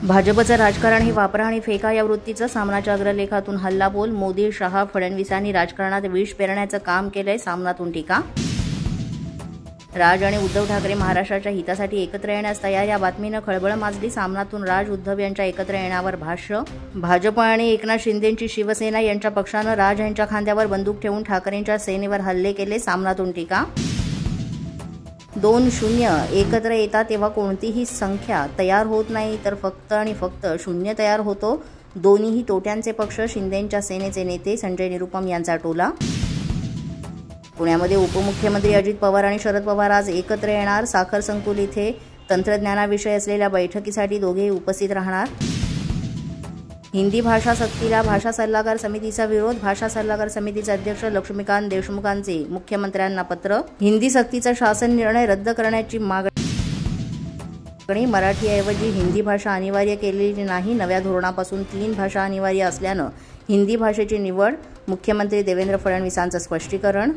भाजपचं राजकारण हे वापरा आणि फेका या वृत्तीचं सामनाच्या अग्रलेखातून हल्लाबोल. मोदी, शहा, फडणवीसांनी राजकारणात विष पेरण्याचं काम केलंय, सामनातून टीका. राज आणि उद्धव ठाकरे महाराष्ट्राच्या हितासाठी एकत्र येण्यास तयार या बातमीनं खळबळ माजली. सामनातून राज उद्धव यांच्या एकत्र येण्यावर भाष्य. भाजप आणि एकनाथ शिंदेंची शिवसेना यांच्या पक्षानं राज यांच्या खांद्यावर बंदूक ठेवून ठाकरेंच्या सेनेवर हल्ले केले, सामनातून टीका. 2-0 एकत्र येतात तेव्हा कोणतीही संख्या तयार होत नाही, तर फक्त आणि फक्त 0 तयार होतो. दोन्हीही तोट्यांचे पक्ष. शिंदेंच्या सेनेचे नेते संजय निरुपम यांचा टोला. पुण्यामध्ये उपमुख्यमंत्री अजित पवार आणि शरद पवार आज एकत्र येणार. साखर संकुल इथे तंत्रज्ञानाविषयी असलेल्या बैठकीसाठी दोघेही उपस्थित राहणार. हिंदी भाषा सक्तीला भाषा सल्लागार समितीचा विरोध. भाषा सल्लागार समितीचे अध्यक्ष लक्ष्मीकांत देशमुखांचे मुख्यमंत्र्यांना पत्र. हिंदी सक्तीचा शासन निर्णय रद्द करण्याची मागणी. मराठीऐवजी हिंदी भाषा अनिवार्य केलेली नाही. नव्या धोरणापासून 3 भाषा अनिवार्य असल्यानं हिंदी भाषेची निवड. मुख्यमंत्री देवेंद्र फडणवीसांचं स्पष्टीकरण.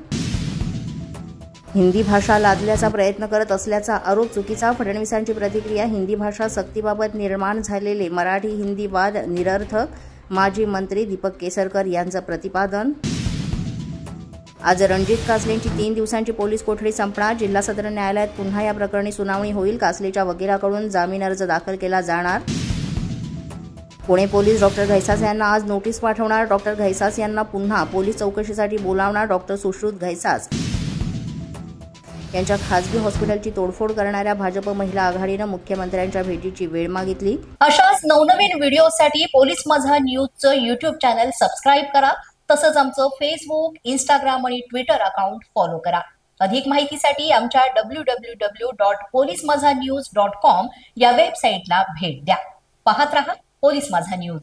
हिंदी भाषा लादल्याचा प्रयत्न करत असल्याचा आरोप चुकीचा. फडणवीसांची प्रतिक्रिया. हिंदी भाषा सक्तीबाबत निर्माण झालेले मराठी हिंदी वाद निरर्थक. माजी मंत्री दीपक केसरकर यांचं प्रतिपादन. आज रणजित कासलेंची 3 दिवसांची पोलीस कोठडी संपणार. जिल्हा सत्र न्यायालयात पुन्हा या प्रकरणी सुनावणी होईल. कासलेच्या वकिलाकडून जामीन अर्ज दाखल केला जाणार. पुणे पोलीस डॉक्टर घैसास यांना आज नोटीस पाठवणार. डॉक्टर घैसास यांना पुन्हा पोलीस चौकशीसाठी बोलावणार. डॉक्टर सुश्रुत घैसास यांच्या खासगी हॉस्पिटलची तोडफोड करणाऱ्या भाजप महिला आघाडीनं मुख्यमंत्र्यांच्या भेटीची वेळ मागितली. अशाच नवनवीन व्हिडिओसाठी पोलीस माझा न्यूजचं YouTube चॅनल सबस्क्राईब करा. तसंच आमचं फेसबुक, इंस्टाग्राम आणि ट्विटर अकाउंट फॉलो करा. अधिक माहितीसाठी आमच्या www.polismazhanews.com या वेबसाईटला भेट द्या. पाहत रहा पोलीस माझा न्यूज.